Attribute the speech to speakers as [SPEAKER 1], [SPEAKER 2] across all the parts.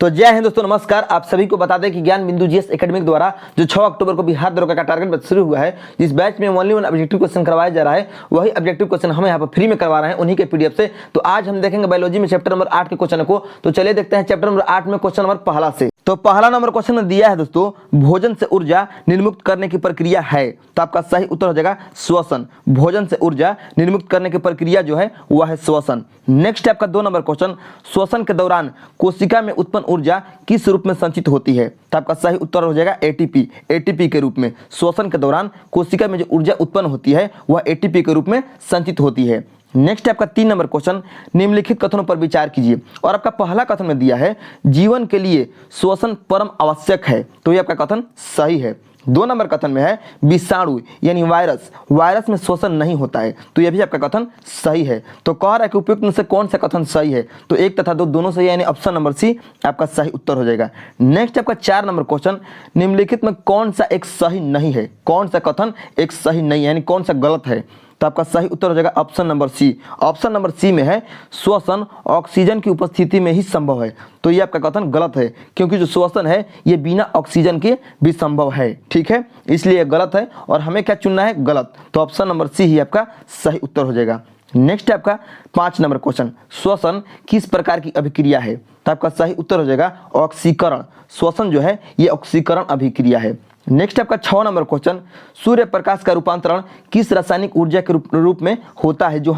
[SPEAKER 1] तो जय हिंद दोस्तों, नमस्कार। आप सभी को बता दें कि ज्ञान बिंदु जीएस एकेडमिक द्वारा जो 6 अक्टूबर को बिहार दरोगा का टारगेट बैच शुरू हुआ है, जिस बैच में ओनली वन ऑब्जेक्टिव क्वेश्चन करवाया जा रहा है, वही ऑब्जेक्टिव क्वेश्चन हम यहाँ पर फ्री में करवा रहे हैं उन्हीं के पीडीएफ से। तो आज हम देखेंगे बायोलॉजी में चैप्टर नंबर 8 के क्वेश्चन को। तो चलिए देखते हैं चैप्टर नंबर 8 में क्वेश्चन नंबर पहला से। तो पहला नंबर क्वेश्चन में दिया है दोस्तों, भोजन से ऊर्जा निर्मुक्त करने की प्रक्रिया है। तो आपका सही उत्तर हो जाएगा श्वसन। भोजन से ऊर्जा निर्मुक्त करने की प्रक्रिया जो है वह है श्वसन। नेक्स्ट है आपका 2 नंबर क्वेश्चन, श्वसन के दौरान कोशिका में उत्पन्न ऊर्जा किस रूप में संचित होती है। तो आपका सही उत्तर हो जाएगा एटीपी। एटीपी के रूप में श्वसन के दौरान कोशिका में जो ऊर्जा उत्पन्न होती है वह एटीपी के रूप में संचित होती है। नेक्स्ट है आपका 3 नंबर क्वेश्चन, निम्नलिखित कथनों पर विचार कीजिए। और आपका पहला कथन में दिया है जीवन के लिए श्वसन परम आवश्यक है। तो ये आपका कथन सही है। 2 नंबर कथन में है विषाणु यानी वायरस में श्वसन नहीं होता है। तो यह भी आपका कथन सही है। तो कह रहा है कि उपयुक्त में से कौन सा कथन सही है। तो 1 तथा 2 दोनों सही है, यानी ऑप्शन नंबर सी आपका सही उत्तर हो जाएगा। नेक्स्ट आपका 4 नंबर क्वेश्चन, निम्नलिखित में कौन सा एक सही नहीं है। कौन सा कथन एक सही नहीं है, यानी कौन सा गलत है। तो आपका सही उत्तर हो जाएगा option number C. Option number C में है श्वसन ऑक्सीजन की उपस्थिति में ही संभव है। तो ये आपका कथन गलत है, क्योंकि जो श्वसन है ये बिना ऑक्सीजन के भी संभव है। ठीक है, इसलिए गलत है और हमें क्या चुनना है, गलत। तो ऑप्शन नंबर सी ही आपका सही उत्तर हो जाएगा। नेक्स्ट है आपका 5 नंबर क्वेश्चन, श्वसन किस प्रकार की अभिक्रिया है। तो आपका सही उत्तर हो जाएगा ऑक्सीकरण। श्वसन जो है ये ऑक्सीकरण अभिक्रिया है। नेक्स्ट आपका 6 नंबर क्वेश्चन, सूर्य प्रकाश का रूपांतरण किस रासायनिक ऊर्जा के रूप में होता है जो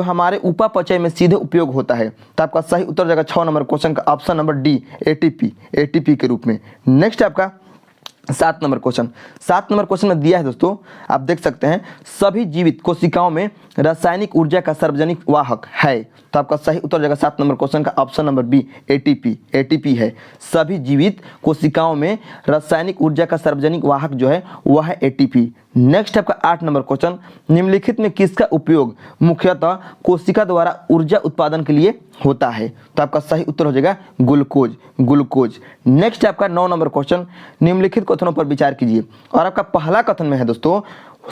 [SPEAKER 1] हमारे उपापचय में सीधे उपयोग होता है। तो आपका सही उत्तर हो जाएगा 6 नंबर क्वेश्चन का ऑप्शन नंबर डी, एटीपी के रूप में। नेक्स्ट आपका 7 नंबर क्वेश्चन। 7 नंबर क्वेश्चन में दिया है दोस्तों, आप देख सकते हैं, सभी जीवित कोशिकाओं में रासायनिक ऊर्जा का सार्वजनिक वाहक है। तो आपका सही उत्तर हो जाएगा 7 नंबर क्वेश्चन का ऑप्शन नंबर बी, एटीपी है। सभी जीवित कोशिकाओं में रासायनिक ऊर्जा का सार्वजनिक वाहक जो है वह है एटीपी। नेक्स्ट आपका 8 नंबर क्वेश्चन, निम्नलिखित में किसका उपयोग मुख्यतः कोशिका द्वारा ऊर्जा उत्पादन के लिए होता है। तो आपका सही उत्तर हो जाएगा ग्लूकोज। नेक्स्ट आपका 9 नंबर क्वेश्चन, निम्नलिखित कथनों पर विचार कीजिए। और आपका पहला कथन में है दोस्तों,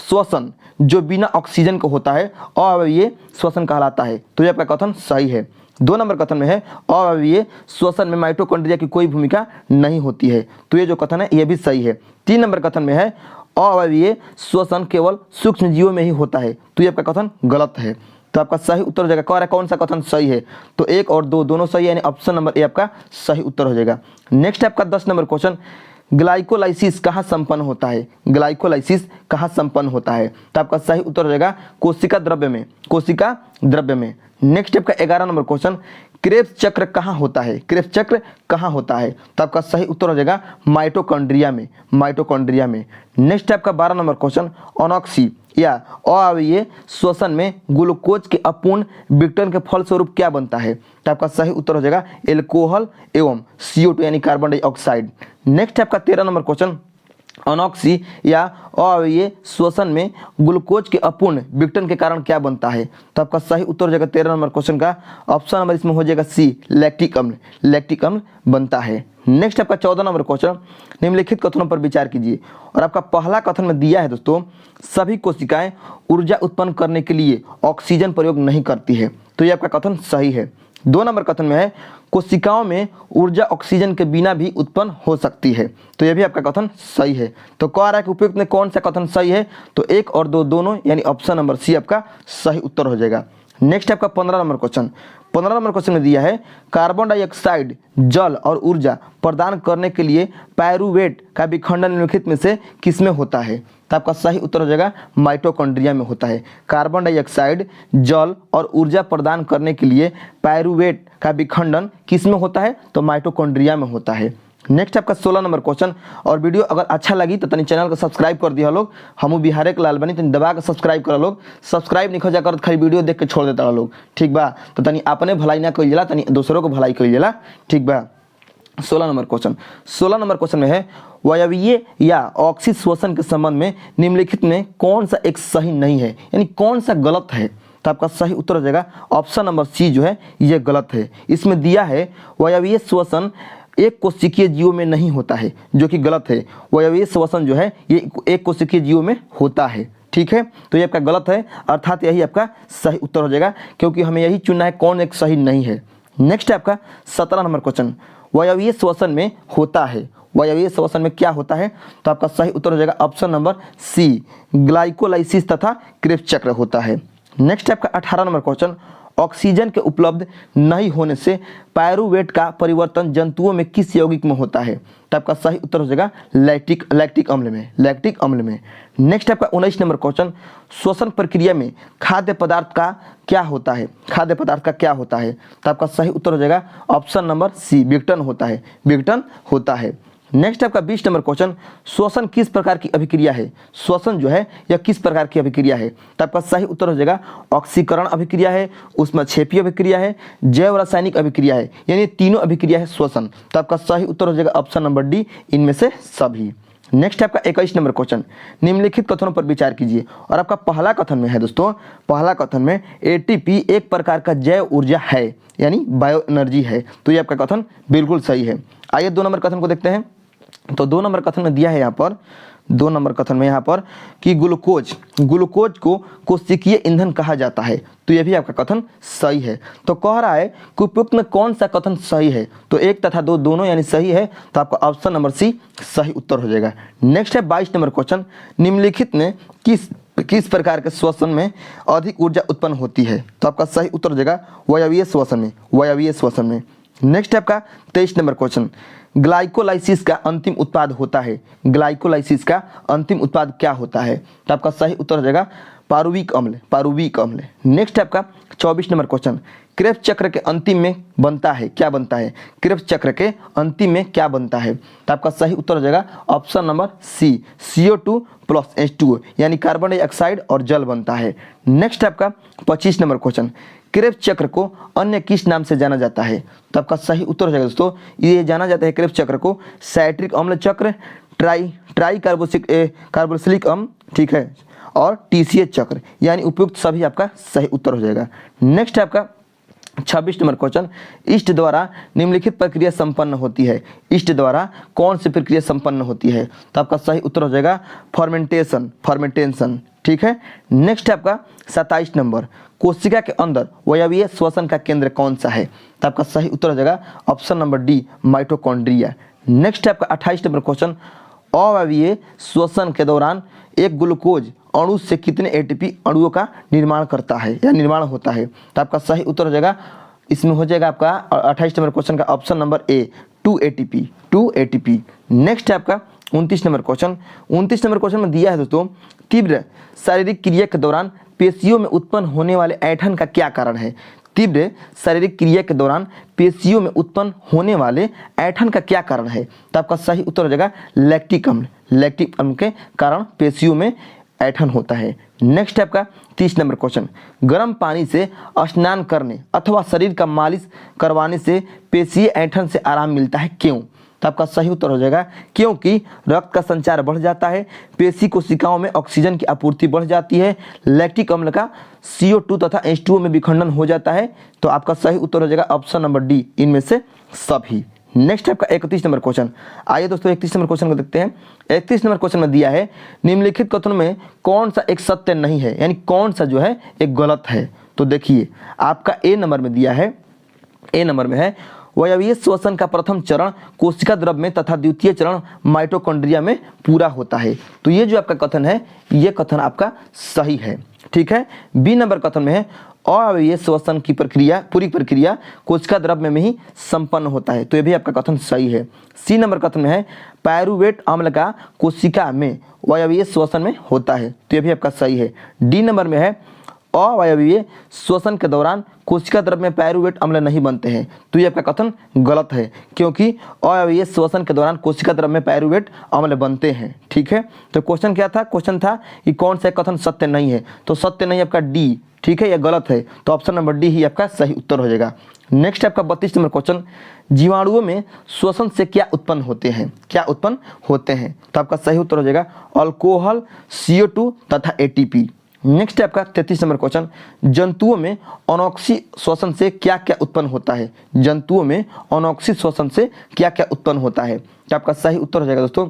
[SPEAKER 1] श्वसन जो बिना ऑक्सीजन का होता है अव्ययीय श्वसन कहलाता है। तो ये आपका कथन सही है। 2 नंबर कथन में है अव्ययीय श्वसन में माइटोकॉन्ड्रिया की कोई भूमिका नहीं होती है। तो ये जो कथन है ये भी सही है। 3 नंबर कथन में है अव्ययीय श्वसन केवल सूक्ष्म जीवों में ही होता है। तो ये आपका कथन गलत है। तो आपका सही उत्तर हो जाएगा, कह रहा है कौन सा कथन सही है। तो 1 और 2 दोनों सही है, यानी ऑप्शन नंबर ए आपका सही उत्तर हो जाएगा। नेक्स्ट आपका 10 नंबर क्वेश्चन, ग्लाइकोलाइसिस कहाँ संपन्न होता है। ग्लाइकोलाइसिस कहाँ संपन्न होता है। तो आपका सही उत्तर हो जाएगा कोशिका द्रव्य में। नेक्स्ट आपका 11 नंबर क्वेश्चन, क्रेब्स चक्र कहाँ होता है। क्रेब्स चक्र कहाँ होता है। तो आपका सही उत्तर हो जाएगा माइटोकॉन्ड्रिया में। नेक्स्ट आपका 12 नंबर क्वेश्चन, अनॉक्सी या अव्ययीय श्वसन में ग्लूकोज के अपूर्ण विघटन के फलस्वरूप क्या बनता है। तो आपका सही उत्तर हो जाएगा एल्कोहल एवं CO2 यानी कार्बन डाइऑक्साइड। नेक्स्ट आपका 13 नंबर क्वेश्चन, अनॉक्सी या अव्ययीय श्वसन में ग्लूकोज के अपूर्ण विघटन के कारण क्या बनता है। तो आपका सही उत्तर हो जाएगा 13 नंबर क्वेश्चन का ऑप्शन नंबर इसमें हो जाएगा सी, लैक्टिक अम्ल बनता है। नेक्स्ट आपका 14 नंबर क्वेश्चन, निम्नलिखित कथनों पर विचार कीजिए। और आपका पहला कथन में दिया है दोस्तों, सभी कोशिकाएं ऊर्जा उत्पन्न करने के लिए ऑक्सीजन प्रयोग नहीं करती है। तो ये आपका कथन सही है। 2 नंबर कथन में है कोशिकाओं में ऊर्जा ऑक्सीजन के बिना भी उत्पन्न हो सकती है। तो यह भी आपका कथन सही है। तो कह रहा है कि उपयुक्त में कौन सा कथन सही है। तो 1 और 2 दोनों, यानी ऑप्शन नंबर सी आपका सही उत्तर हो जाएगा। नेक्स्ट आपका 15 नंबर क्वेश्चन। 15 नंबर क्वेश्चन में दिया है कार्बन डाइऑक्साइड जल और ऊर्जा प्रदान करने के लिए पायरूवेट का विखंडन निम्नलिखित में से किसमें होता है। तो आपका सही उत्तर हो जाएगा माइटोकॉन्ड्रिया में होता है। कार्बन डाइऑक्साइड जल और ऊर्जा प्रदान करने के लिए पायरूवेट का विखंडन किसमें होता है। तो माइटोकॉन्ड्रिया में होता है। नेक्स्ट आपका 16 नंबर क्वेश्चन। और वीडियो अगर अच्छा लगी तो तनी चैनल को सब्सक्राइब कर दिया लोग। हमू बिहार के लाल बनी तनी दबा के सब्सक्राइब करा लोग। सब्सक्राइब नहीं हो जा कर खाली वीडियो देख के छोड़ देता लोग। ठीक बा, तो तनी अपने भलाई ना कइल जाला, तनी दूसरों को भलाई कइल जाला। ठीक बा। 16 नंबर क्वेश्चन में है वायवीय या ऑक्सी श्वसन के संबंध में निम्नलिखित में कौन सा एक सही नहीं है, यानी कौन सा गलत है। तो आपका सही उत्तर हो जाएगा ऑप्शन नंबर सी जो है ये गलत है। इसमें दिया है वायवीय श्वसन एक कोशिकीय जीवों में नहीं होता है, जो कि गलत है। वायवीय श्वसन जो है ये एक कोशिकीय जीवों में होता है। ठीक है, तो ये आपका गलत है, अर्थात यही आपका सही उत्तर हो जाएगा, क्योंकि हमें यही चुनना है कौन एक सही नहीं है। नेक्स्ट है आपका 17 नंबर क्वेश्चन, वायवीय श्वसन में होता है। वायवीय श्वसन में क्या होता है? तो आपका सही उत्तर हो जाएगा ऑप्शन नंबर सी, ग्लाइकोलाइसिस तथा क्रेब्स चक्र होता है। नेक्स्ट आपका 18 नंबर क्वेश्चन, ऑक्सीजन के उपलब्ध नहीं होने से पायरुवेट का परिवर्तन जंतुओं में किस यौगिक में होता है? तो आपका सही उत्तर हो जाएगा लैक्टिक अम्ल में। नेक्स्ट आपका 19 नंबर क्वेश्चन, श्वसन प्रक्रिया में खाद्य पदार्थ का क्या होता है? तो आपका सही उत्तर हो जाएगा ऑप्शन नंबर सी, विघटन होता है। नेक्स्ट आपका 20 नंबर क्वेश्चन, श्वसन किस प्रकार की अभिक्रिया है? श्वसन जो है यह किस प्रकार की अभिक्रिया है? तो आपका सही उत्तर हो जाएगा ऑक्सीकरण अभिक्रिया है, ऊष्मक्षेपीय अभिक्रिया है, जैव रासायनिक अभिक्रिया है, यानी तीनों अभिक्रिया है श्वसन। तो आपका सही उत्तर हो जाएगा ऑप्शन नंबर डी, इनमें से सभी। नेक्स्ट आपका 21 नंबर क्वेश्चन, निम्नलिखित कथनों पर विचार कीजिए। और आपका पहला कथन में है दोस्तों, पहला कथन में एटीपी एक प्रकार का जैव ऊर्जा है, यानी बायो एनर्जी है। तो ये आपका कथन बिल्कुल सही है। आइए 2 नंबर कथन को देखते हैं। तो 2 नंबर कथन में दिया है यहाँ पर, 2 नंबर कथन में यहाँ पर कि ग्लूकोज को कोशिकीय ईंधन कहा जाता है। तो यह भी आपका कथन सही है। तो कह रहा है कि उपयुक्त में कौन सा कथन सही है? तो 1 तथा 2 दोनों यानी सही है। तो आपका ऑप्शन नंबर सी सही उत्तर हो जाएगा। नेक्स्ट है 22 नंबर क्वेश्चन, निम्नलिखित में किस प्रकार के श्वसन में अधिक ऊर्जा उत्पन्न होती है? तो आपका सही उत्तर हो जाएगा वायवीय श्वसन में। नेक्स्ट आपका 23 नंबर क्वेश्चन, ग्लाइकोलाइसिस का अंतिम उत्पाद होता है। ग्लाइकोलाइसिस का अंतिम उत्पाद क्या होता है? तो आपका सही उत्तर हो जाएगा पारुविक अम्ल। नेक्स्ट आपका 24 नंबर क्वेश्चन, क्रेब्स चक्र के अंतिम में बनता है, क्या बनता है? क्रेब्स चक्र के अंतिम में क्या बनता है? तो आपका सही उत्तर हो जाएगा ऑप्शन नंबर सी, CO2 + H2O, यानी कार्बन डाइऑक्साइड और जल बनता है। नेक्स्ट आपका 25 नंबर क्वेश्चन, क्रेब्स चक्र को अन्य किस नाम से जाना जाता है? तो आपका सही उत्तर हो जाएगा दोस्तों, ये जाना जाता है क्रेब्स चक्र को साइट्रिक अम्ल चक्र, ट्राई कार्बोक्सिलिक अम्ल, ठीक है, और TCH चक्र, यानी उपयुक्त सभी आपका सही उत्तर हो जाएगा। नेक्स्ट आपका 26 नंबर क्वेश्चन, ईस्ट द्वारा निम्नलिखित प्रक्रिया संपन्न होती है। ईस्ट द्वारा कौन सी प्रक्रिया संपन्न होती है? तो आपका सही उत्तर हो जाएगा फर्मेंटेशन, ठीक है। नेक्स्ट आपका 27 नंबर, कोशिका के अंदर वायवीय श्वसन का केंद्र कौन सा है? तो आपका सही उत्तर हो जाएगा option number D, mitochondria. Next आपका 28 नंबर क्वेश्चन, अवायवीय श्वसन के दौरान एक ग्लूकोज अणु से कितने ATP अणुओं का निर्माण करता है या निर्माण होता है? तो आपका सही उत्तर हो जाएगा, इसमें हो जाएगा आपका 28 नंबर क्वेश्चन का option number A, 2 ATP। Next है आपका 29 नंबर क्वेश्चन। 29 नंबर क्वेश्चन में दिया है दोस्तों, तीव्र शारीरिक क्रिया के दौरान पेशियों में उत्पन्न होने वाले ऐंठन का क्या कारण है? तीव्र शारीरिक क्रिया के दौरान पेशियों में उत्पन्न होने वाले ऐंठन का क्या कारण है? तो आपका सही उत्तर हो जाएगा लैक्टिक अम्ल के कारण पेशियों में ऐंठन होता है। नेक्स्ट आपका 30 नंबर क्वेश्चन, गर्म पानी से स्नान करने अथवा शरीर का मालिश करवाने से पेशीय ऐंठन से आराम मिलता है, क्यों? तो आपका सही उत्तर हो जाएगा क्योंकि रक्त का संचार बढ़ जाता है, पेशी कोशिकाओं में ऑक्सीजन की आपूर्ति बढ़ जाती है, लैक्टिक अम्ल का CO2 तथा H2O में विखंडन हो जाता है। तो आपका सही उत्तर हो जाएगा ऑप्शन नंबर डी, इनमें से सभी। नेक्स्ट आपका 31 नंबर क्वेश्चन। आइए दोस्तों 31 नंबर क्वेश्चन को देखते हैं। 31 नंबर क्वेश्चन में दिया है, निम्नलिखित कथनों में कौन सा एक सत्य नहीं है, यानी कौन सा जो है एक गलत है? तो देखिए आपका ए नंबर में दिया है, ए नंबर में है, वायवीय श्वसन का प्रथम चरण कोशिका द्रव में तथा द्वितीय चरण माइटोकॉन्ड्रिया में पूरा होता है। तो ये जो आपका कथन है, ये कथन आपका सही है, ठीक है। बी नंबर कथन में है, अवायवीय श्वसन की पूरी प्रक्रिया कोशिका द्रव में ही संपन्न होता है। तो ये भी आपका कथन सही है। सी नंबर कथन में है, पायरुवेट अम्ल का कोशिका में वायवीय श्वसन में होता है। तो ये भी आपका सही है। डी नंबर में है, अवायवीय श्वसन के दौरान कोशिका द्रव में पायरुवेट अम्ल नहीं बनते हैं। तो ये आपका कथन गलत है, क्योंकि अवायवीय श्वसन के दौरान कोशिका द्रव में पायरुवेट अम्ल बनते हैं, ठीक है। तो क्वेश्चन क्या था? क्वेश्चन था कि कौन सा कथन सत्य नहीं है? तो सत्य नहीं आपका डी, ठीक है, यह गलत है। तो ऑप्शन नंबर डी ही आपका सही उत्तर हो जाएगा। नेक्स्ट आपका 32 नंबर क्वेश्चन, जीवाणुओं में श्वसन से क्या उत्पन्न होते हैं? तो आपका सही उत्तर हो जाएगा अल्कोहल, CO2 तथा ATP। नेक्स्ट है आपका 33 नंबर क्वेश्चन, जंतुओं में अनॉक्सी श्वसन से क्या क्या उत्पन्न होता है? जंतुओं में अनॉक्सी श्वसन से क्या क्या उत्पन्न होता है? तो आपका सही उत्तर हो जाएगा दोस्तों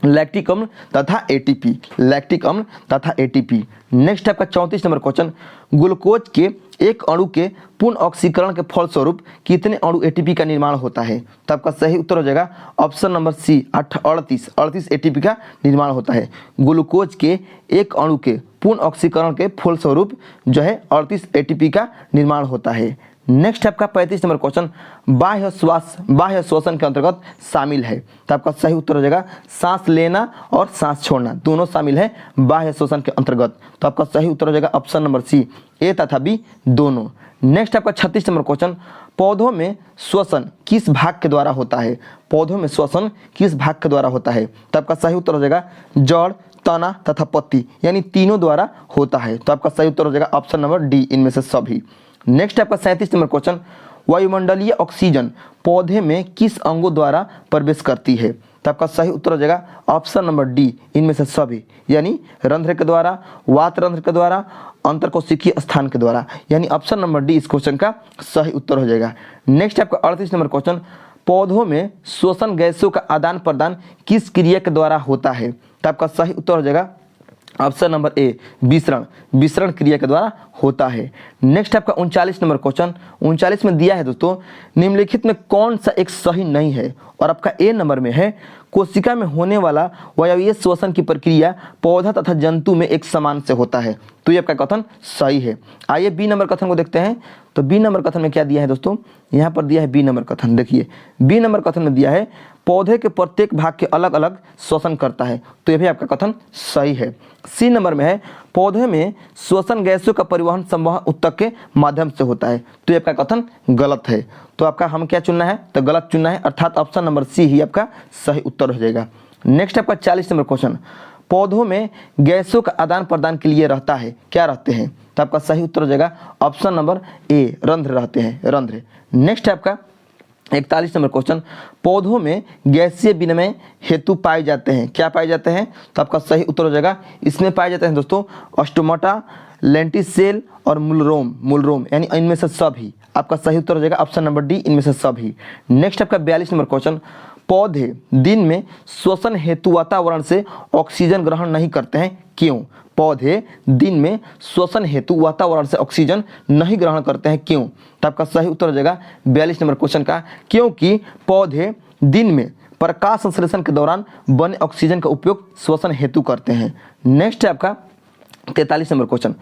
[SPEAKER 1] लैक्टिक अम्ल तथा एटीपी, लैक्टिक अम्ल तथा एटीपी। नेक्स्ट आपका 34 नंबर क्वेश्चन, ग्लूकोज के एक अणु के पूर्ण ऑक्सीकरण के फलस्वरूप कितने अणु एटीपी का निर्माण होता है? तो आपका सही उत्तर हो जाएगा ऑप्शन नंबर सी 38 एटीपी का निर्माण होता है। ग्लूकोज के एक अणु के पूर्ण ऑक्सीकरण के फलस्वरूप जो है 38 एटीपी का निर्माण होता है। नेक्स्ट आपका 35 नंबर क्वेश्चन, बाह्य श्वसन के अंतर्गत शामिल है। तो आपका सही उत्तर हो जाएगा सांस लेना और सांस छोड़ना दोनों शामिल है बाह्य श्वसन के अंतर्गत। तो आपका सही उत्तर हो जाएगा ऑप्शन नंबर सी ए तथा बी दोनों। नेक्स्ट आपका 36 नंबर क्वेश्चन, पौधों में श्वसन किस भाग के द्वारा होता है? पौधों में श्वसन किस भाग के द्वारा होता है? तो आपका सही उत्तर हो जाएगा जड़, तना तथा पत्ती यानी तीनों द्वारा होता है। तो आपका सही उत्तर हो जाएगा ऑप्शन नंबर डी इनमें से सभी। नेक्स्ट आपका 37 नंबर क्वेश्चन, वायुमंडलीय ऑक्सीजन पौधे में किस अंगों द्वारा प्रवेश करती है? तो आपका सही उत्तर हो जाएगा ऑप्शन नंबर डी इनमें से सभी यानी रंध्र के द्वारा, वात रंध्र के द्वारा, अंतरकोशिकीय स्थान के द्वारा यानी ऑप्शन नंबर डी इस क्वेश्चन का सही उत्तर हो जाएगा। नेक्स्ट आपका 38 नंबर क्वेश्चन, पौधों में श्वसन गैसों का आदान प्रदान किस क्रिया के द्वारा होता है? तो आपका सही उत्तर हो जाएगा ऑप्शन नंबर ए विसरण क्रिया के द्वारा होता है। नेक्स्ट आपका 39 नंबर क्वेश्चन, 39 में दिया है दोस्तों, निम्नलिखित में कौन सा एक सही नहीं है? और आपका ए नंबर में है कोशिका में होने वाला वायवीय श्वसन की प्रक्रिया पौधा तथा जंतु में एक समान से होता है। तो ये आपका कथन सही है। आइए बी नंबर कथन को देखते हैं। तो बी नंबर कथन में क्या दिया है दोस्तों? यहाँ पर दिया है बी नंबर कथन। देखिए बी नंबर कथन में दिया है पौधे के प्रत्येक भाग के अलग अलग श्वसन करता है। तो ये भी आपका कथन सही है। सी नंबर में है पौधे में श्वसन गैसों का परिवहन संवहन ऊतक के माध्यम से होता है। तो ये आपका कथन गलत है। तो आपका हम क्या चुनना है? तो गलत चुनना है, अर्थात ऑप्शन नंबर सी ही आपका सही उत्तर हो जाएगा। नेक्स्ट आपका 40 नंबर क्वेश्चन, पौधों में गैसों का आदान प्रदान के लिए रहता है, क्या रहते हैं? तो आपका सही उत्तर हो जाएगा ऑप्शन नंबर ए रंध्र रहते हैं, रंध्र। नेक्स्ट आपका 41 नंबर क्वेश्चन, पौधों में गैसीय विनिमय हेतु पाए जाते हैं, क्या पाए जाते हैं? तो आपका सही उत्तर हो जाएगा इसमें पाए जाते हैं दोस्तों स्टोमाटा, लेंटिसेल और मूलरोम यानी इनमें से सभी। आपका सही उत्तर हो जाएगा ऑप्शन नंबर डी इनमें से सभी। नेक्स्ट आपका 42 नंबर क्वेश्चन, पौधे दिन में श्वसन हेतु वातावरण से ऑक्सीजन ग्रहण नहीं करते हैं, क्यों? पौधे दिन में श्वसन हेतु वातावरण से ऑक्सीजन नहीं ग्रहण करते हैं, क्यों? तो आपका सही उत्तर हो जाएगा 42 नंबर क्वेश्चन का, क्योंकि पौधे दिन में प्रकाश संश्लेषण के दौरान बने ऑक्सीजन का उपयोग श्वसन हेतु करते हैं। नेक्स्ट है आपका 43 नंबर क्वेश्चन,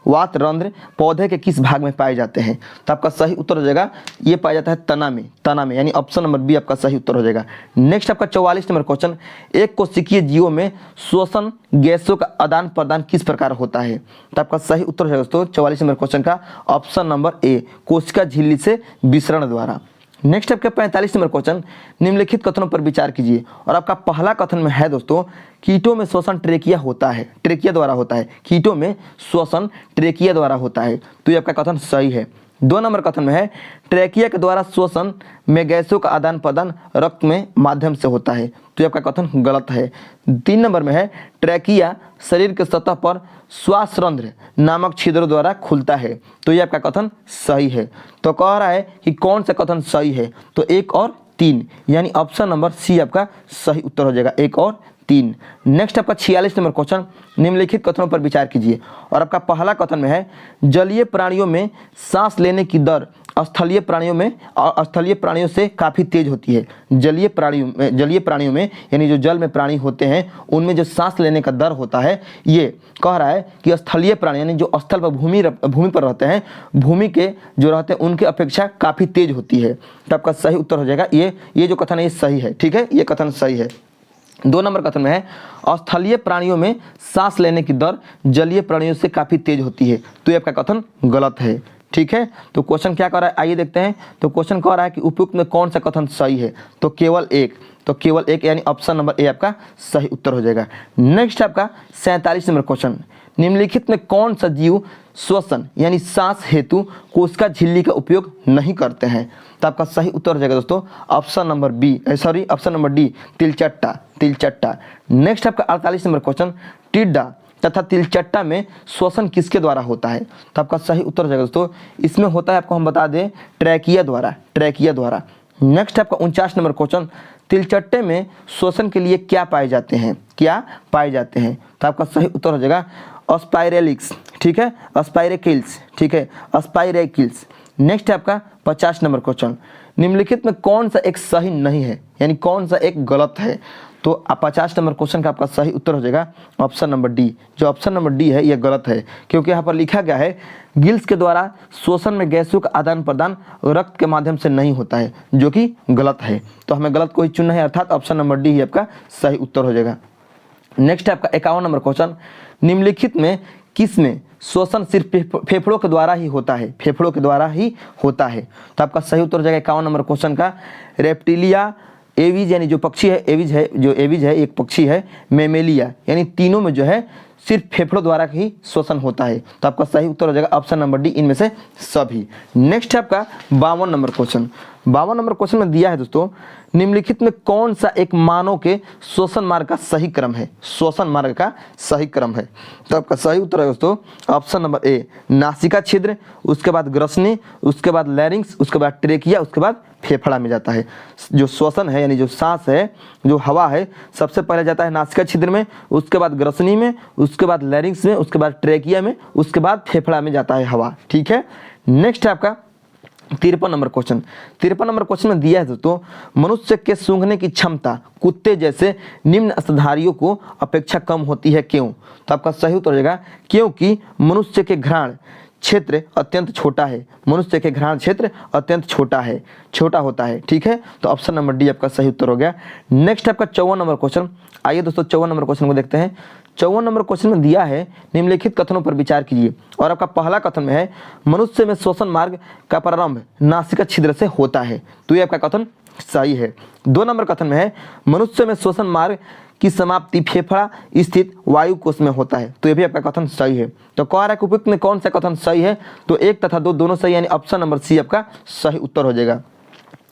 [SPEAKER 1] वात रंध्र पौधे के किस भाग में पाए जाते हैं? तो आपका सही उत्तर हो जाएगा ये पाया जाता है तना में यानी ऑप्शन नंबर बी आपका सही उत्तर हो जाएगा। नेक्स्ट आपका 44 नंबर क्वेश्चन, एक कोशिकीय जीवों में श्वसन गैसों का आदान प्रदान किस प्रकार होता है? तो आपका सही उत्तर हो जाएगा दोस्तों 44 नंबर क्वेश्चन का ऑप्शन नंबर ए कोशिका झिल्ली से विसरण द्वारा। नेक्स्ट आपका 45 नंबर क्वेश्चन, निम्नलिखित कथनों पर विचार कीजिए। और आपका पहला कथन में है दोस्तों कीटों में श्वसन ट्रेकिया होता है, ट्रेकिया द्वारा होता है, कीटों में श्वसन ट्रेकिया द्वारा होता है। तो ये आपका कथन सही है। 2 नंबर कथन में है ट्रेकिया के द्वारा श्वसन में गैसों का आदान प्रदान रक्त में माध्यम से होता है। तो ये आपका कथन गलत है। 3 नंबर में है ट्रेकिया शरीर के सतह पर श्वासरंध्र नामक छिद्रों द्वारा खुलता है। तो ये आपका कथन सही है। तो कह रहा है कि कौन सा कथन सही है? तो 1 और 3 यानी ऑप्शन नंबर सी आपका सही उत्तर हो जाएगा 1 और 3। नेक्स्ट आपका 46 नंबर क्वेश्चन, निम्नलिखित कथनों पर विचार कीजिए। और आपका पहला कथन में है जलीय प्राणियों में सांस लेने की दर स्थलीय प्राणियों से काफ़ी तेज होती है। जलीय प्राणियों में यानी जो जल में प्राणी होते हैं उनमें जो सांस लेने का दर होता है, ये कह रहा है कि स्थलीय प्राणी यानी जो स्थल पर भूमि पर रहते हैं, भूमि के जो रहते हैं उनके अपेक्षा काफ़ी तेज होती है। तो आपका सही उत्तर हो जाएगा ये जो कथन है ये सही है। ठीक है, ये कथन सही है। 2 नंबर कथन में है स्थलीय प्राणियों में सांस लेने की दर जलीय प्राणियों से काफ़ी तेज होती है। तो ये आपका कथन गलत है। ठीक है, तो क्वेश्चन क्या कह रहा है आइए देखते हैं। तो क्वेश्चन कह रहा है कि उपयुक्त में कौन सा कथन सही है? तो केवल एक यानी ऑप्शन नंबर ए आपका सही उत्तर हो जाएगा। नेक्स्ट आपका 47 नंबर क्वेश्चन, निम्नलिखित में कौन सा जीव श्वसन यानी सांस हेतु कोशिका झिल्ली का उपयोग नहीं करते हैं? तो आपका सही उत्तर हो जाएगा दोस्तों ऑप्शन नंबर डी तिलचट्टा। नेक्स्ट आपका 48 नंबर क्वेश्चन, टिड्डा तथा तिलचट्टा में श्वसन किसके द्वारा होता है? तो आपका सही उत्तर हो जाएगा दोस्तों इसमें होता है, आपको हम बता दें, ट्रैकिया द्वारा। नेक्स्ट आपका 49 नंबर क्वेश्चन, तिलचट्टे में श्वसन के लिए क्या पाए जाते हैं, क्या पाए जाते हैं? तो आपका सही उत्तर हो जाएगा स्पाइरेलिक्स, ठीक है, स्पाइरेकिल्स, ठीक है, स्पाइरेकिल्स। नेक्स्ट है आपका 50 नंबर क्वेश्चन, निम्नलिखित में कौन सा एक सही नहीं है, यानी कौन सा एक गलत है? तो 50 नंबर क्वेश्चन का आपका सही उत्तर हो जाएगा ऑप्शन नंबर डी। जो ऑप्शन नंबर डी है यह गलत है, क्योंकि यहाँ पर लिखा गया है गिल्स के द्वारा श्वसन में गैसों का आदान प्रदान रक्त के माध्यम से नहीं होता है, जो कि गलत है। तो हमें गलत को ही चुनना है, अर्थात ऑप्शन नंबर डी ही आपका सही उत्तर हो जाएगा। नेक्स्ट है आपका 51 नंबर क्वेश्चन, निम्नलिखित में किस में श्वसन सिर्फ फेफड़ों के द्वारा ही होता है, फेफड़ों के द्वारा ही होता है? तो आपका सही उत्तर हो जाएगा 51 नंबर क्वेश्चन का रेप्टिलिया, एविज यानी जो पक्षी है, एविज है, जो एविज है एक पक्षी है, मेमेलिया, यानी तीनों में जो है सिर्फ फेफड़ों द्वारा ही श्वसन होता है। तो आपका सही उत्तर हो जाएगा ऑप्शन नंबर डी, इनमें से सभी। नेक्स्ट है आपका 52 नंबर क्वेश्चन। 52 नंबर क्वेश्चन में दिया है दोस्तों, निम्नलिखित में कौन सा एक मानव के श्वसन मार्ग का सही क्रम है, श्वसन मार्ग का सही क्रम है? तो आपका सही उत्तर है दोस्तों ऑप्शन नंबर ए, नासिका छिद्र, उसके बाद ग्रसनी, उसके बाद लैरिंग्स, उसके बाद ट्रेकिया, उसके बाद फेफड़ा में जाता है। जो श्वसन है यानी जो सांस है, जो हवा है, सबसे पहले जाता है नासिका छिद्र में, उसके बाद ग्रसनी में, उसके बाद लैरिंग्स में, उसके बाद ट्रेकिया में, उसके बाद फेफड़ा में जाता है हवा, ठीक है। नेक्स्ट है आपका 53 नंबर क्वेश्चन। 53 नंबर क्वेश्चन में दिया है दोस्तों, मनुष्य के सूंघने की क्षमता कुत्ते जैसे निम्न स्तनधारियों को अपेक्षा कम होती है, क्यों? तो आपका सही उत्तर हो जाएगा क्योंकि मनुष्य के घ्राण क्षेत्र अत्यंत छोटा है, मनुष्य के घ्राण क्षेत्र अत्यंत छोटा है, छोटा होता है, ठीक है। तो ऑप्शन नंबर डी आपका सही उत्तर हो गया। नेक्स्ट आपका 54 नंबर क्वेश्चन। आइए दोस्तों 54 नंबर क्वेश्चन को देखते हैं। 54 नंबर क्वेश्चन में दिया है निम्नलिखित कथनों पर विचार कीजिए, और आपका पहला कथन में है मनुष्य में श्वसन मार्ग का प्रारंभ नासिका छिद्र से होता है, तो ये आपका कथन सही है। 2 नंबर कथन में है मनुष्य में श्वसन मार्ग की समाप्ति फेफड़ा स्थित वायु कोश में होता है, तो ये भी आपका कथन सही है। तो कह रहा है कि उपयुक्त में कौन सा कथन सही है? तो 1 तथा 2 दोनों सही, यानी ऑप्शन नंबर सी आपका सही उत्तर हो जाएगा।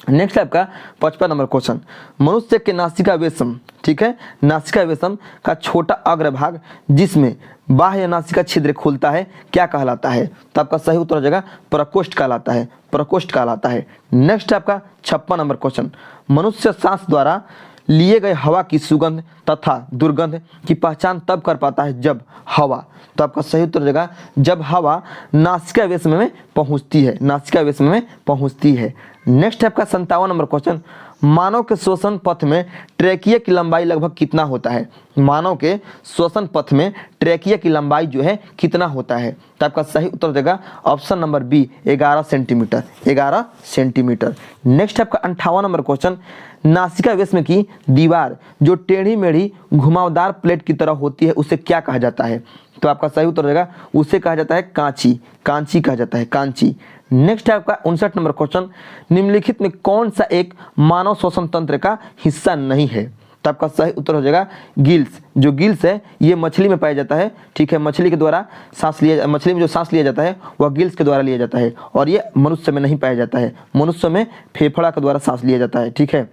[SPEAKER 1] नेक्स्ट है आपका 55 नंबर क्वेश्चन, मनुष्य के नासिका वेशम, ठीक है, नासिका वेशम का छोटा अग्रभाग जिसमें बाह्य नासिका छिद्र खुलता है क्या कहलाता है? तो आपका सही उत्तर हो जाएगा प्रकोष्ठ कहलाता है, प्रकोष्ठ कहलाता है। नेक्स्ट है आपका 56 नंबर क्वेश्चन, मनुष्य सांस द्वारा लिए गए हवा की सुगंध तथा दुर्गंध की पहचान तब कर पाता है जब हवा, तो आपका सही उत्तर हो जाएगा जब हवा नासिका वेशम में पहुंचती है, नासिका वेशम में पहुंचती है। नेक्स्ट है आपका 57 नंबर क्वेश्चन, मानव के श्वसन पथ में ट्रैकिया की लंबाई लगभग कितना होता है? मानव के श्वसन पथ में ट्रैकिया की लंबाई जो है कितना होता है? तो आपका सही उत्तर हो जाएगा option number B 11 centimetre, 11 centimetre. Next आपका 58 नंबर क्वेश्चन, नासिका वेशम की दीवार जो टेढ़ी मेढ़ी घुमावदार प्लेट की तरह होती है उसे क्या कहा जाता है? तो आपका सही उत्तर हो जाएगा उसे कहा जाता है कांची, कांची कहा जाता है, कांची। नेक्स्ट है आपका 59 नंबर क्वेश्चन, निम्नलिखित में कौन सा एक मानव श्वसन तंत्र का हिस्सा नहीं है? तो आपका सही उत्तर हो जाएगा गिल्स। जो गिल्स है ये मछली में पाया जाता है, ठीक है, मछली के द्वारा सांस लिया, मछली में जो सांस लिया जाता है वह गिल्स के द्वारा लिया जाता है, और ये मनुष्य में नहीं पाया जाता है, मनुष्य में फेफड़ा के द्वारा सांस लिया जाता है, ठीक है।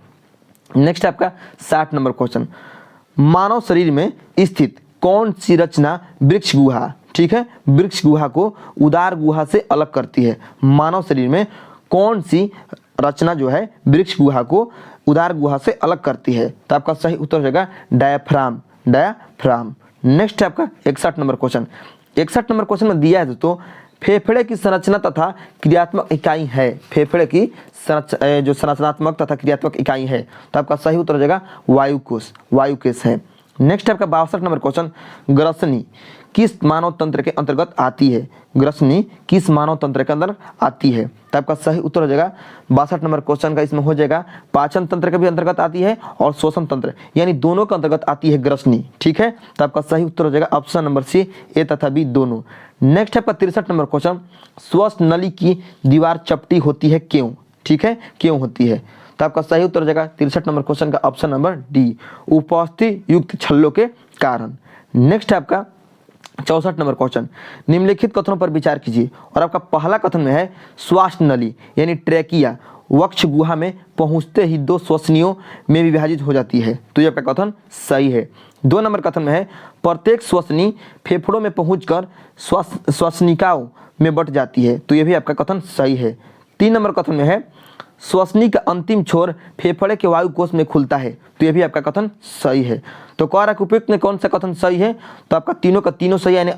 [SPEAKER 1] नेक्स्ट आपका 60 नंबर क्वेश्चन, मानव शरीर में स्थित कौन सी रचना वृक्ष गुहा, ठीक है, वृक्ष गुहा को उदार गुहा से अलग करती है? मानव शरीर में कौन सी रचना जो है वृक्ष गुहा को उदार गुहा से अलग करती है? तो आपका सही उत्तर हो जाएगा डायाफ्राम, डायाफ्राम। नेक्स्ट है आपका 61 नंबर क्वेश्चन। 61 नंबर क्वेश्चन में दिया है दोस्तों, फेफड़े की संरचना तथा क्रियात्मक इकाई है, फेफड़े की जो संरचनात्मक तथा क्रियात्मक इकाई है, तो आपका सही उत्तर हो जाएगा वायुकोश, वायुकोश है। नेक्स्ट आपका 62 नंबर क्वेश्चन, ग्रसनी किस मानव तंत्र के अंतर्गत आती है? ग्रसनी किस मानव तंत्र के अंदर आती है? तो आपका सही उत्तर हो जाएगा 62 नंबर क्वेश्चन का इसमें हो जाएगा पाचन तंत्र के भी अंतर्गत आती है और श्वसन तंत्र, यानी दोनों के अंतर्गत आती है ग्रसनी, ठीक है। तो आपका सही उत्तर हो जाएगा ऑप्शन नंबर सी, ए तथा बी दोनों। नेक्स्ट आपका 63 नंबर क्वेश्चन, श्वास नली की दीवार चपटी होती है क्यों? ठीक है, क्यों होती है? तो आपका सही उत्तर हो जाएगा 63 नंबर क्वेश्चन का ऑप्शन नंबर डी, उपस्थिति युक्त छल्लों के कारण। नेक्स्ट आपका 64 नंबर क्वेश्चन, निम्नलिखित कथनों पर विचार कीजिए, और आपका पहला कथन में है श्वास नली यानी ट्रैकिया वक्ष गुहा में पहुंचते ही 2 श्वसनियों में विभाजित हो जाती है, तो यह आपका कथन सही है। 2 नंबर कथन में है प्रत्येक श्वसनी फेफड़ों में पहुंचकर श्वसनिकाओं में बट जाती है, तो यह भी आपका कथन सही है। 3 नंबर कथन में है श्वसनी का अंतिम छोर फेफड़े के वायु कोष में खुलता है। तो ये भी आपका कथन सही है। तो कह रहा है कि उपयुक्त में कौन सा कथन सही है, तो आपका तीनों का तीनों सही, यानी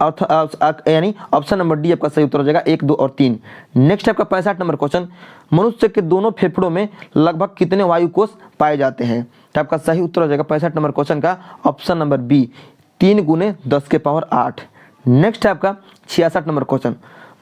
[SPEAKER 1] ऑप्शन नंबर डी आपका सही उत्तर हो जाएगा, 1, 2 और 3। नेक्स्ट आपका 65 नंबर क्वेश्चन, मनुष्य के दोनों फेफड़ों में लगभग कितने वायु कोष पाए जाते हैं। तो आपका सही उत्तर हो जाएगा 65 नंबर क्वेश्चन का ऑप्शन नंबर बी, 3 × 10⁸। नेक्स्ट है आपका 66 नंबर क्वेश्चन,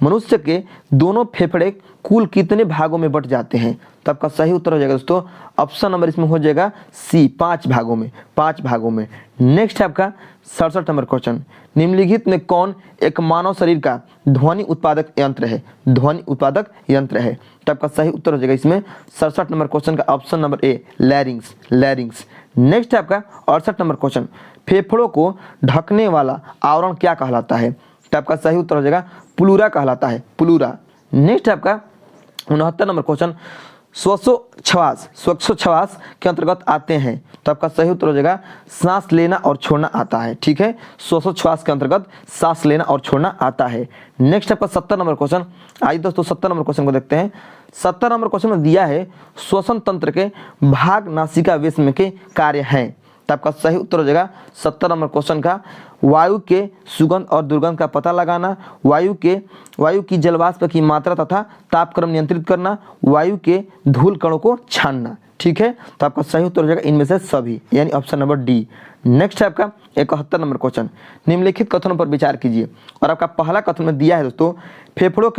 [SPEAKER 1] मनुष्य के दोनों फेफड़े कुल कितने भागों में बट जाते हैं। तो आपका सही उत्तर हो जाएगा दोस्तों ऑप्शन नंबर इसमें हो जाएगा सी, 5 भागों में, 5 भागों में। नेक्स्ट है आपका 67 नंबर क्वेश्चन, निम्नलिखित में कौन एक मानव शरीर का ध्वनि उत्पादक यंत्र है, ध्वनि उत्पादक यंत्र है। तो आपका सही उत्तर हो जाएगा इसमें 67 नंबर क्वेश्चन का ऑप्शन नंबर ए, लैरिंग्स, लैरिंग्स। नेक्स्ट है आपका 68 नंबर क्वेश्चन, फेफड़ों को ढकने वाला आवरण क्या कहलाता है। तो आपका सही उत्तर हो जाएगा प्लूरा कहलाता है, प्लूरा। नेक्स्ट है आपका 69 नंबर क्वेश्चन, श्वासोच्छ्वास के अंतर्गत आते हैं। तो आपका सही उत्तर हो जाएगा सांस लेना और छोड़ना आता है। ठीक है, श्वासोच्छ्वास के अंतर्गत सांस लेना और छोड़ना आता है। नेक्स्ट आपका 70 नंबर क्वेश्चन, आइए दोस्तों 70 नंबर क्वेश्चन को देखते हैं। 70 नंबर क्वेश्चन में दिया है श्वसन तंत्र के भाग नासिका वेश के कार्य हैं। तो आपका सही उत्तर हो जाएगा 70 नंबर क्वेश्चन का वायु के सुगंध और दुर्गंध का पता लगाना, वायु की जलवाष्प की मात्रा तथा तापक्रम नियंत्रित करना, वायु के धूल कणों को छानना। ठीक है, तो आपका सही उत्तर हो जाएगा इनमें से सभी, यानी ऑप्शन नंबर डी। नेक्स्ट है आपका 71 नंबर क्वेश्चन, निम्नलिखित कथनों पर विचार कीजिए। और आपका पहला कथन में दिया है दोस्तों, फेफड़ों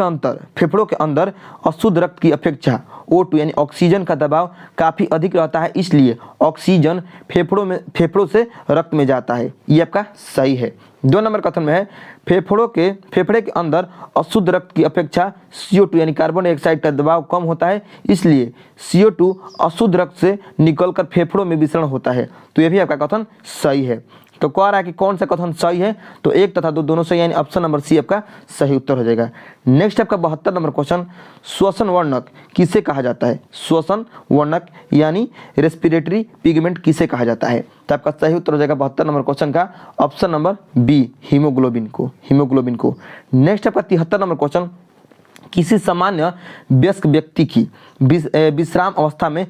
[SPEAKER 1] के अंदर अशुद्ध रक्त की अपेक्षा O2 यानी ऑक्सीजन का दबाव काफ़ी अधिक रहता है, इसलिए ऑक्सीजन फेफड़ों से रक्त में जाता है। ये आपका सही है। 2 नंबर कथन में है फेफड़े के अंदर अशुद्ध रक्त की अपेक्षा CO2 यानी कार्बन डाइऑक्साइड का दबाव कम होता है, इसलिए CO2 अशुद्ध रक्त से निकलकर फेफड़ों में विसरण होता है। तो ये भी आपका कथन सही है। तो कह रहा है कि कौन सा कथन सही है, तो 1 तथा 2 दोनों सही, यानी ऑप्शन नंबर सी आपका सही उत्तर हो जाएगा। नेक्स्ट आपका 72 नंबर क्वेश्चन, श्वसन वर्णक किसे कहा जाता है। श्वसन वर्णक यानी रेस्पिरेटरी पिगमेंट किसे कहा जाता है। तो आपका सही उत्तर हो जाएगा 72 नंबर क्वेश्चन का ऑप्शन नंबर बी, हीमोग्लोबिन को। नेक्स्ट आपका 73 नंबर क्वेश्चन, किसी सामान्य वयस्क व्यक्ति की विश्राम अवस्था में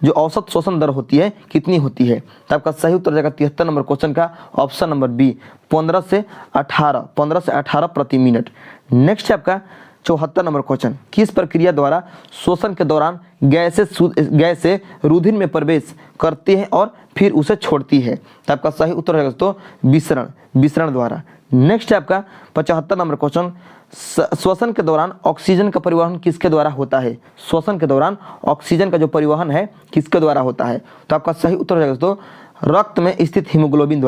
[SPEAKER 1] जो औसत श्वसन दर होती है कितनी होती है। तो आपका सही उत्तर हो जाएगा 73 नंबर क्वेश्चन का ऑप्शन नंबर बी, 15 से 18 प्रति मिनट। नेक्स्ट है आपका 74 नंबर क्वेश्चन, किस प्रक्रिया द्वारा श्वसन के दौरान गैसें रुधिर में प्रवेश करती हैं और फिर उसे छोड़ती है। तो आपका सही उत्तर है दोस्तों विसरण द्वारा। नेक्स्ट है आपका 75 नंबर क्वेश्चन, श्वसन के दौरान ऑक्सीजन का परिवहन किसके द्वारा होता है। श्वसन के दौरान ऑक्सीजन का जो परिवहन है किसके द्वारा होता है। तो आपका सही उत्तर हो जाएगा दोस्तों रक्त में स्थित हीमोग्लोबिन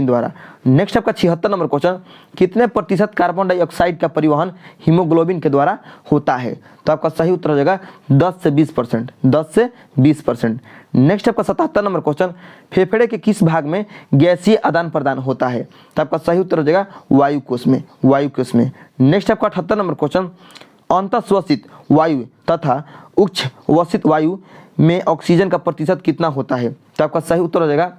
[SPEAKER 1] द्वारा। नेक्स्ट आपका 76 नंबर क्वेश्चन, कितने प्रतिशत कार्बन डाइऑक्साइड का परिवहन हीमोग्लोबिन के द्वारा होता है। तो आपका सही उत्तर हो जाएगा 10 से 20%। नेक्स्ट आपका 77 नंबर क्वेश्चन, फेफड़े के किस भाग में गैसीय आदान प्रदान होता है। तो आपका सही उत्तर हो जाएगा वायु कोष में। नेक्स्ट आपका 78 नंबर क्वेश्चन, अंतःश्वसित वायु तथा उच्छ्वसित वायु में ऑक्सीजन का प्रतिशत कितना होता है। तो आपका सही उत्तर हो जाएगा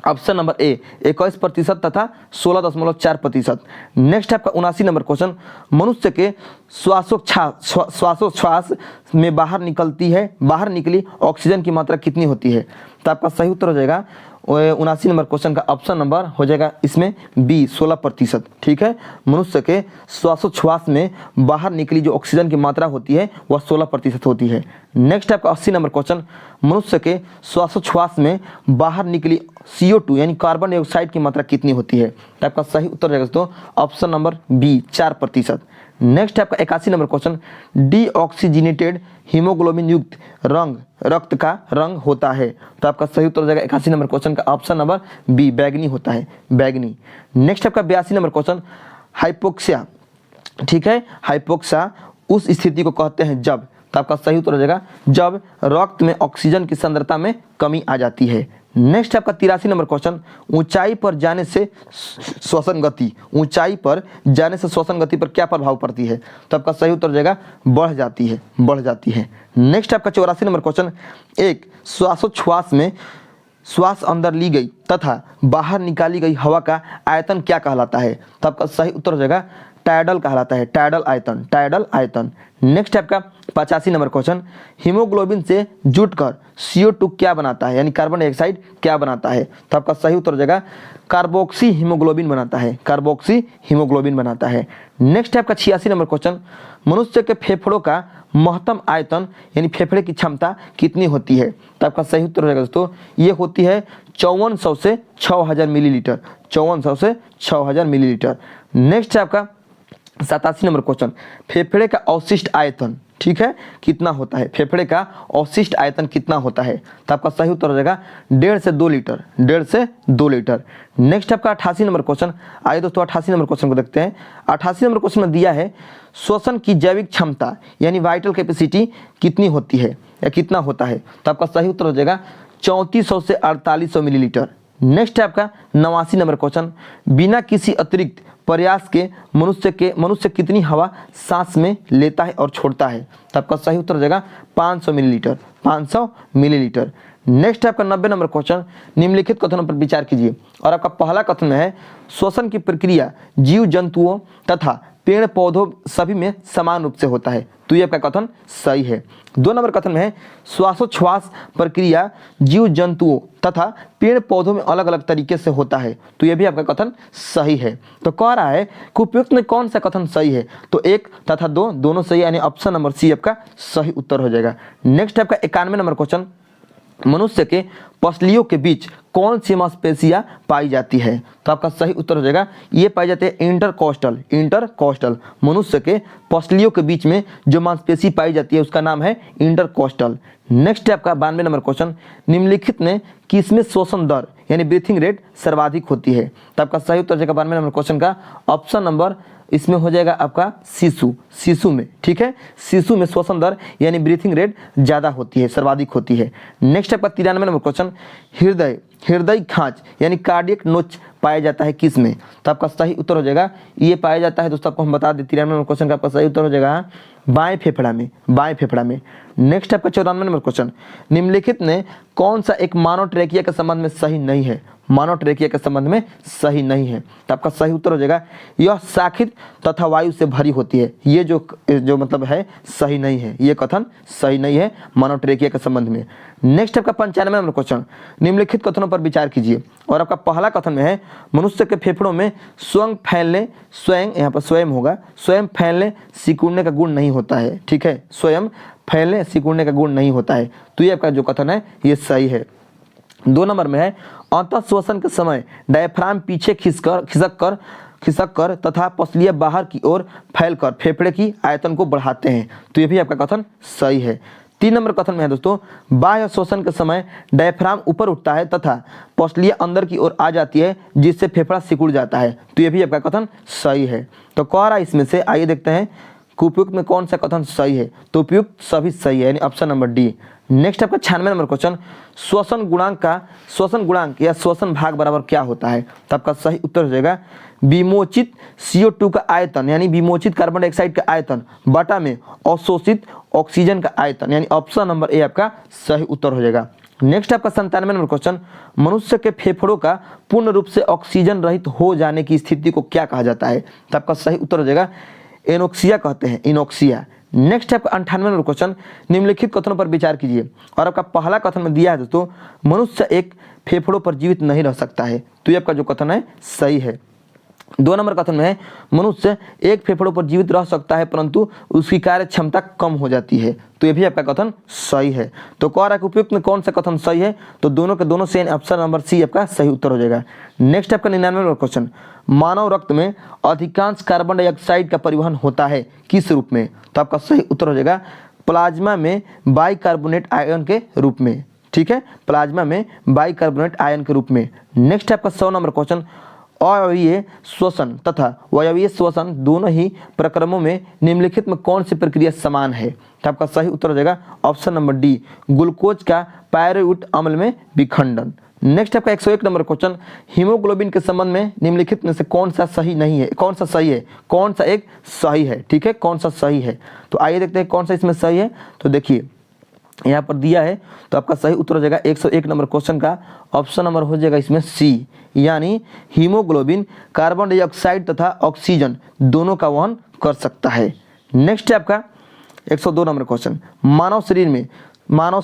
[SPEAKER 1] ऑप्शन नंबर ए, 21% तथा 16.4%। नेक्स्ट आपका 79 नंबर क्वेश्चन, मनुष्य के श्वासोच्छ्वास में बाहर निकली ऑक्सीजन की मात्रा कितनी होती है। तो आपका सही उत्तर हो जाएगा 79 नंबर क्वेश्चन का ऑप्शन नंबर हो जाएगा इसमें बी, 16%। ठीक है, मनुष्य के श्वासोच्छ्वास में बाहर निकली जो ऑक्सीजन की मात्रा होती है वह 16% होती है। नेक्स्ट आपका 80 नंबर क्वेश्चन, मनुष्य के श्वासोच्छ्वास में बाहर निकली CO2 यानी कार्बन डाइऑक्साइड की मात्रा कितनी होती है। तो आपका सही उत्तर रहेगा दोस्तों ऑप्शन नंबर बी, 4%। नेक्स्ट आपका 81 नंबर क्वेश्चन, डीऑक्सीजिनेटेड हीमोग्लोबिन युक्त रक्त का रंग होता है। तो आपका सही उत्तर हो जाएगा 81 नंबर क्वेश्चन का ऑप्शन नंबर बी, बैगनी होता है, बैगनी। नेक्स्ट आपका 82 नंबर क्वेश्चन, हाइपोक्सिया। ठीक है, हाइपोक्सिया उस स्थिति को कहते हैं जब। तो आपका सही उत्तर हो जाएगा जब रक्त में ऑक्सीजन की सांद्रता में कमी आ जाती है। नेक्स्ट आपका 83 नंबर क्वेश्चन, ऊंचाई पर जाने से श्वसन गति पर क्या प्रभाव पड़ती है। तो आपका सही उत्तर हो जाएगा बढ़ जाती है। नेक्स्ट आपका 84 नंबर क्वेश्चन, एक श्वासोच्छ्वास में श्वास अंदर ली गई तथा बाहर निकाली गई हवा का आयतन क्या कहलाता है। तो आपका सही उत्तर हो जाएगा टाइडल कहलाता है, टाइडल आयतन, टाइडल आयतन। नेक्स्ट है आपका 85 नंबर क्वेश्चन, हीमोग्लोबिन से जुटकर CO2 क्या बनाता है, यानी कार्बन डाइऑक्साइड क्या बनाता है? तो आपका सही उत्तर हो जाएगा कार्बोक्सी हीमोग्लोबिन बनाता है, कार्बोक्सी हीमोग्लोबिन बनाता है। नेक्स्ट है आपका 86 नंबर क्वेश्चन, मनुष्य के फेफड़ों का महत्तम आयतन यानी फेफड़े की क्षमता कितनी होती है? तो आपका सही उत्तर हो जाएगा दोस्तों, ये होती है 5400 से 6000 मिलीलीटर, 5400 से 6000 मिलीलीटर। नेक्स्ट है आपका 87 नंबर क्वेश्चन, फेफड़े का अवशिष्ट आयतन, ठीक है, कितना होता है? फेफड़े का अवशिष्ट आयतन कितना होता है? तो आपका सही उत्तर हो जाएगा 1.5 से 2 लीटर, 1.5 से 2 लीटर। नेक्स्ट आपका 88 नंबर क्वेश्चन, आइए दोस्तों 88 नंबर क्वेश्चन को देखते हैं। 88 नंबर क्वेश्चन में दिया है श्वसन की जैविक क्षमता यानी वाइटल कैपेसिटी कितनी होती है या कितना होता है? तो आपका सही उत्तर हो जाएगा 3400 से 4800 मिलीलीटर। नेक्स्ट है आपका 89 नंबर क्वेश्चन, बिना किसी अतिरिक्त प्रयास के मनुष्य कितनी हवा सांस में लेता है और छोड़ता है? तो आपका सही उत्तर हो जाएगा 500 मिलीलीटर, 500 मिलीलीटर। नेक्स्ट है आपका 90 नंबर क्वेश्चन, निम्नलिखित कथनों पर विचार कीजिए। और आपका पहला कथन है श्वसन की प्रक्रिया जीव जंतुओं तथा पेड़ पौधों सभी में समान रूप से होता है, तो ये आपका कथन सही है। 2 नंबर कथन में है श्वासोच्छ्वास प्रक्रिया जीव जंतुओं तथा पेड़ पौधों में अलग अलग तरीके से होता है, तो ये भी आपका कथन सही है। तो कह रहा है कि उपयुक्त में कौन सा कथन सही है? तो 1 तथा 2 दोनों सही, यानी ऑप्शन नंबर सी आपका सही उत्तर हो जाएगा। नेक्स्ट आपका 91 नंबर क्वेश्चन, मनुष्य के पसलियों के बीच कौन सी मांसपेशियां पाई जाती है? तो आपका सही उत्तर हो जाएगा ये पाई जाती है इंटरकोस्टल, इंटरकोस्टल। मनुष्य के पसलियों के बीच में जो मांसपेशी पाई जाती है उसका नाम है इंटरकोस्टल। नेक्स्ट है आपका 92 नंबर क्वेश्चन, निम्नलिखित में किसमें श्वसन दर यानी ब्रीथिंग रेट सर्वाधिक होती है? तो आपका सही उत्तर हो जाएगा 92 नंबर क्वेश्चन का ऑप्शन नंबर इसमें हो जाएगा आपका शिशु में, ठीक है, शिशु में श्वसन दर यानी ब्रीथिंग रेट ज़्यादा होती है, सर्वाधिक होती है। नेक्स्ट आपका 93 नंबर क्वेश्चन, हृदय खांच यानी कार्डियक नोच पाया जाता है किस में? तो आपका सही उत्तर हो जाएगा ये पाया जाता है दोस्तों, आपको हम बता दें 93 नंबर क्वेश्चन का आपका सही उत्तर हो जाएगा बाएं फेफड़ा में, बाएं फेफड़ा में। नेक्स्ट आपका 94 नंबर क्वेश्चन, निम्नलिखित में कौन सा एक मानव ट्रेकिया के संबंध में सही नहीं है? मानव ट्रेकिया के संबंध में सही नहीं है, तो आपका सही उत्तर हो जाएगा यह शाखित तथा वायु से भरी होती है। ये जो मतलब है सही नहीं है, ये कथन सही नहीं है मानव ट्रेकिया के संबंध में। नेक्स्ट आपका 95 नंबर क्वेश्चन, निम्नलिखित कथनों पर विचार कीजिए। और आपका पहला कथन में है मनुष्य के फेफड़ों में यहाँ पर स्वयं होगा, स्वयं फैलने सिकुड़ने का गुण नहीं होता है, ठीक है, स्वयं फैलने सिकुड़ने का गुण नहीं होता है, तो ये आपका जो कथन है ये सही है। 2 नंबर में है अंतः श्वसन के समय डायफ्राम पीछे खिसक कर तथा पसलियां बाहर की ओर फैलकर फेफड़े की आयतन को बढ़ाते हैं, तो ये भी आपका कथन सही है। 3 नंबर कथन में है दोस्तों बाह्य श्वसन के समय डायफ्राम ऊपर उठता है तथा पसलियां अंदर की ओर आ जाती है जिससे फेफड़ा सिकुड़ जाता है, तो ये भी आपका कथन सही है। तो कह रहा है इसमें से आइए देखते हैं कि उपयुक्त में कौन सा कथन सही है? तो उपयुक्त सभी सही है, यानी ऑप्शन नंबर डी। नेक्स्ट आपका 96 नंबर क्वेश्चन, श्वसन गुणांक या श्वसन भाग बराबर क्या होता है? तो आपका सही उत्तर हो जाएगा विमोचित CO2 का आयतन यानी विमोचित कार्बन डाइऑक्साइड का आयतन बटा में अवशोषित ऑक्सीजन का आयतन, यानी ऑप्शन नंबर ए आपका सही उत्तर हो जाएगा। नेक्स्ट आपका 97 नंबर क्वेश्चन, मनुष्य के फेफड़ों का पूर्ण रूप से ऑक्सीजन रहित हो जाने की स्थिति को क्या कहा जाता है? तो आपका सही उत्तर हो जाएगा एनोक्सिया कहते हैं, इनोक्सिया। नेक्स्ट आपका 98 नंबर क्वेश्चन, निम्नलिखित कथनों पर विचार कीजिए। और आपका पहला कथन में दिया है दोस्तों मनुष्य एक फेफड़ों पर जीवित नहीं रह सकता है, तो ये आपका जो कथन है सही है। 2 नंबर कथन में है मनुष्य एक फेफड़ों पर जीवित रह सकता है परंतु उसकी कार्य क्षमता कम हो जाती है, तो ये भी आपका कथन सही है। तो कह रहा है कि उपयुक्त में कौन सा कथन सही है? तो दोनों के दोनों से ऑप्शन नंबर सी आपका सही उत्तर हो जाएगा। नेक्स्ट आपका 99 नंबर क्वेश्चन, मानव रक्त में अधिकांश कार्बन डाइऑक्साइड का परिवहन होता है किस रूप में? तो आपका सही उत्तर हो जाएगा प्लाज्मा में बाइकार्बोनेट आयन के रूप में, ठीक है, प्लाज्मा में बाइकार्बोनेट आयन के रूप में। नेक्स्ट आपका 100 नंबर क्वेश्चन, अवायवीय श्वसन तथा वायवीय श्वसन दोनों ही प्रक्रमों में निम्नलिखित में कौन सी प्रक्रिया समान है? तो आपका सही उत्तर हो जाएगा ऑप्शन नंबर डी, ग्लूकोज का पायरुवेट अम्ल में विखंडन। नेक्स्ट आपका 101 नंबर क्वेश्चन, हीमोग्लोबिन के संबंध में निम्नलिखित में से कौन सा सही नहीं है, कौन सा सही है, कौन सा एक सही है, ठीक है, कौन सा सही है? तो आइए देखते हैं कौन सा इसमें सही है। तो देखिए यहाँ पर दिया है, तो आपका सही उत्तर हो जाएगा 101 नंबर क्वेश्चन का ऑप्शन नंबर हो जाएगा इसमें सी, यानी हीमोग्लोबिन कार्बन डाइऑक्साइड तथा ऑक्सीजन दोनों का वहन कर सकता है। नेक्स्ट है आपका 102 नंबर क्वेश्चन, मानव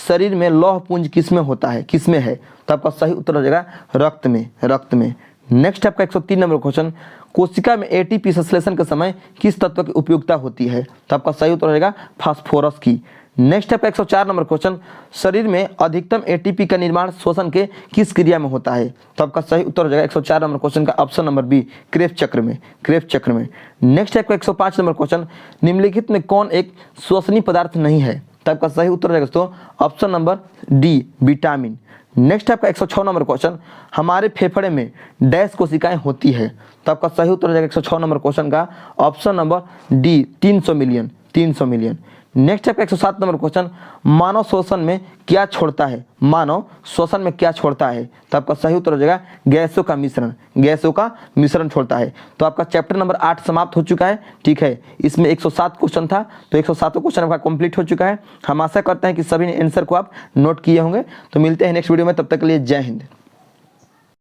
[SPEAKER 1] शरीर में लौह पुंज किसमें होता है, किसमें है, तो आपका सही उत्तर हो जाएगा रक्त में। नेक्स्ट आपका 103 नंबर क्वेश्चन, कोशिका में एटीपी संश्लेषण के समय किस तत्व की उपयोगिता होती है, तो आपका सही उत्तर हो जाएगा फास्फोरस की। नेक्स्ट आपका 104 नंबर क्वेश्चन, शरीर में अधिकतम एटीपी का निर्माण श्वसन के किस क्रिया में होता है, तो आपका सही उत्तर हो जाएगा 104 नंबर क्वेश्चन का ऑप्शन नंबर बी, क्रेब्स चक्र में। नेक्स्ट आपका 105 नंबर क्वेश्चन, निम्नलिखित में कौन एक श्वसनीय पदार्थ नहीं है, तो आपका सही उत्तर हो जाएगा दोस्तों option number D, vitamin. Next आपका 106 नंबर क्वेश्चन, हमारे फेफड़े में डैश कोशिकाएं होती है, तो आपका सही उत्तर हो जाएगा 106 नंबर क्वेश्चन का option number D, 300 million. Next आपका 107 नंबर क्वेश्चन, मानव श्वसन में क्या छोड़ता है, तो आपका सही उत्तर हो जाएगा गैसों का मिश्रण छोड़ता है। तो आपका चैप्टर नंबर 8 समाप्त हो चुका है, ठीक है। इसमें 107 क्वेश्चन था, तो 107 क्वेश्चन आपका कंप्लीट हो चुका है। हम आशा करते हैं कि सभी ने आंसर को आप नोट किए होंगे। तो मिलते हैं नेक्स्ट वीडियो में, तब तक के लिए जय हिंद।